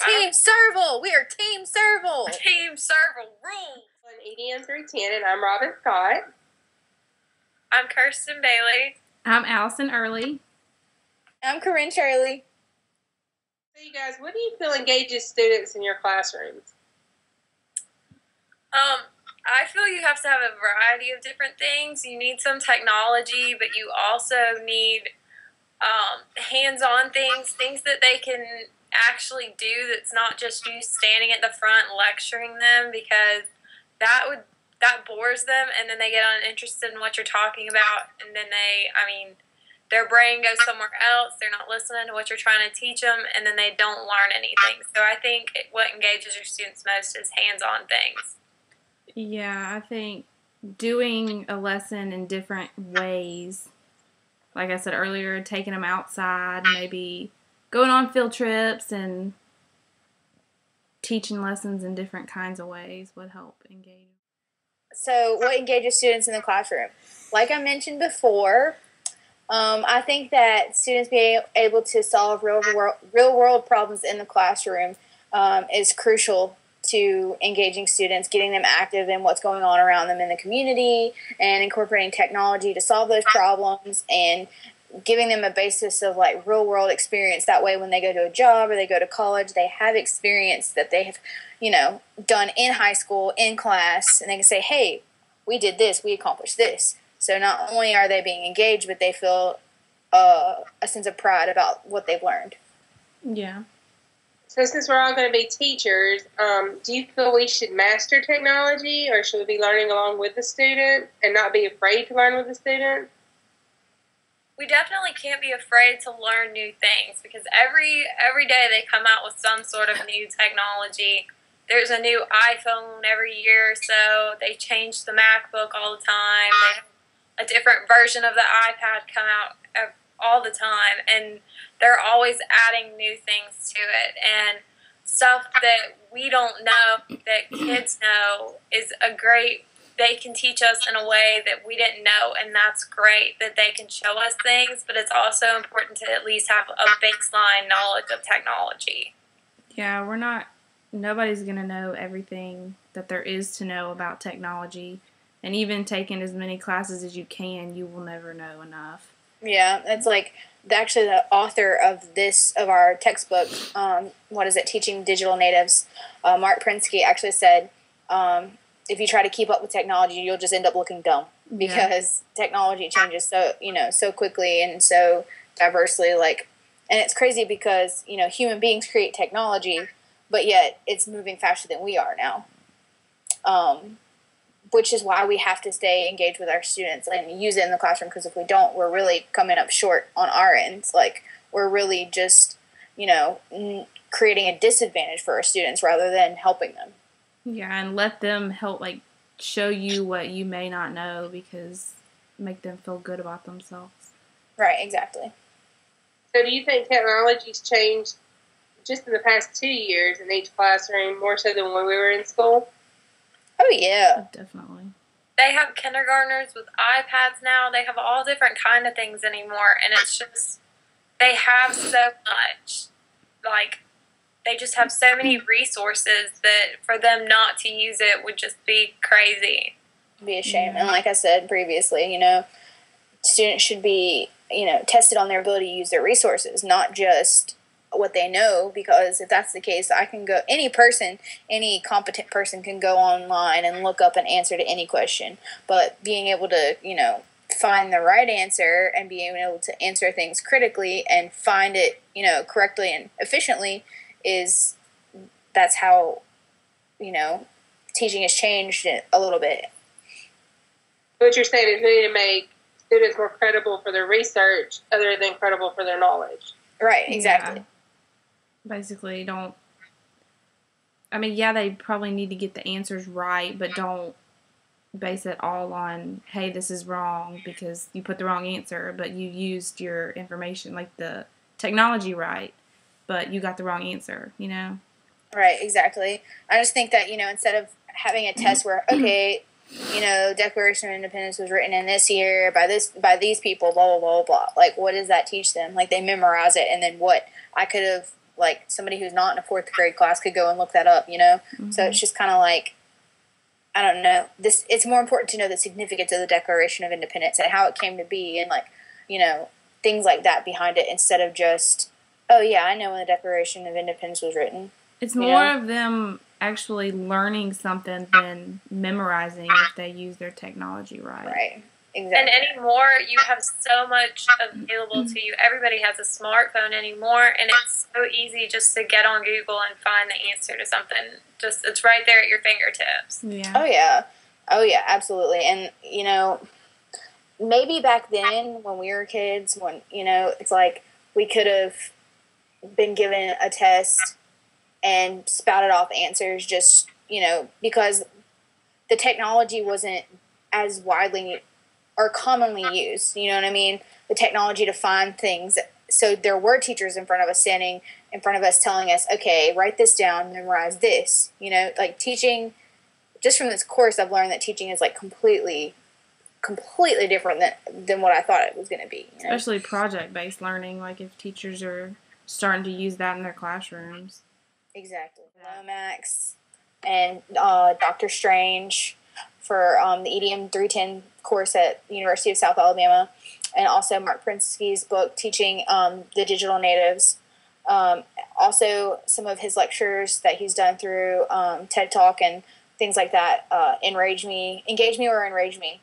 Team Serval! We are Team Serval! Team Serval rules! I'm EDM 310, and I'm Robin Scott. I'm Kirsten Bailey. I'm Allison Early. I'm Corinne Shirley. So you guys, what do you feel engages students in your classrooms? I feel you have to have a variety of different things. You need some technology, but you also need hands-on things that they can actually do that's not just you standing at the front lecturing them, because that bores them, and then they get uninterested in what you're talking about, and then their brain goes somewhere else. They're not listening to what you're trying to teach them, and then they don't learn anything. So I think what engages your students most is hands-on things. Yeah, I think doing a lesson in different ways, like I said earlier, taking them outside, maybe going on field trips and teaching lessons in different kinds of ways would help engage. So, what engages students in the classroom? Like I mentioned before, I think that students being able to solve real world problems in the classroom is crucial to engaging students, getting them active in what's going on around them in the community, and incorporating technology to solve those problems, and giving them a basis of like real world experience. That way when they go to a job or they go to college, they have experience that they have, done in high school, in class, and they can say, hey, we did this, we accomplished this. So not only are they being engaged, but they feel a sense of pride about what they've learned. Yeah. So since we're all going to be teachers, do you feel we should master technology, or should we be learning along with the student and not be afraid to learn with the student? We definitely can't be afraid to learn new things, because every day they come out with some sort of new technology. There's a new iPhone every year or so. They change the MacBook all the time. They have a different version of the iPad come out all the time, and they're always adding new things to it, and stuff that we don't know that kids know is they can teach us in a way that we didn't know, and that's great that they can show us things, but it's also important to at least have a baseline knowledge of technology. Yeah, nobody's going to know everything that there is to know about technology, and even taking as many classes as you can, you will never know enough. Yeah, it's like actually the author of our textbook, Teaching Digital Natives, Mark Prensky actually said, if you try to keep up with technology, you'll just end up looking dumb, because technology changes so quickly and so diversely. And it's crazy because human beings create technology, but yet it's moving faster than we are now. Which is why we have to stay engaged with our students and use it in the classroom, because if we don't, we're really coming up short on our ends. We're really just, creating a disadvantage for our students rather than helping them. Yeah, and let them help, show you what you may not know, because make them feel good about themselves. Right, exactly. So do you think technology's changed just in the past 2 years in each classroom more so than when we were in school? Oh, yeah. Definitely. They have kindergartners with iPads now. They have all different kind of things anymore, and it's just, they have so much. They just have so many resources that for them not to use it would just be crazy. It'd be a shame. And like I said previously, students should be, tested on their ability to use their resources, not just what they know, because if that's the case, any competent person can go online and look up an answer to any question. But being able to, find the right answer and being able to answer things critically and find it, correctly and efficiently that's how, teaching has changed a little bit. What you're saying is we need to make students more credible for their research other than credible for their knowledge. Right, exactly. Yeah. Basically, they probably need to get the answers right, but don't base it all on, hey, this is wrong because you put the wrong answer, but you used your information, the technology right, but you got the wrong answer, Right, exactly. I just think that, instead of having a test where, okay, Declaration of Independence was written in this year by these people, blah, blah, blah, blah. What does that teach them? They memorize it, and then what? I could have like somebody who's not in a fourth grade class could go and look that up, you know? Mm-hmm. So it's just kind of like, I don't know. It's more important to know the significance of the Declaration of Independence and how it came to be and, like, you know, things like that behind it instead of just, oh, yeah, I know when the Declaration of Independence was written. It's more of them actually learning something than memorizing if they use their technology right. Right. Exactly. And anymore, you have so much available to you. Everybody has a smartphone anymore, and it's so easy just to get on Google and find the answer to something. Just it's right there at your fingertips. Yeah. Oh yeah, absolutely. And you know, maybe back then when we were kids, when you know, it's like we could have been given a test and spouted off answers, just you know, because the technology wasn't as widely or commonly used, you know what I mean? The technology to find things. So there were teachers in front of us standing in front of us telling us, okay, write this down, memorize this. You know, like teaching, just from this course, I've learned that teaching is like completely different than what I thought it was going to be. You know? Especially project-based learning, like if teachers are starting to use that in their classrooms. Exactly. Lomax and Dr. Strange for the EDM 310 course at the University of South Alabama, and also Mark Prinsky's book teaching the digital natives. Also, some of his lectures that he's done through TED Talk and things like that, Engage Me or Enrage Me.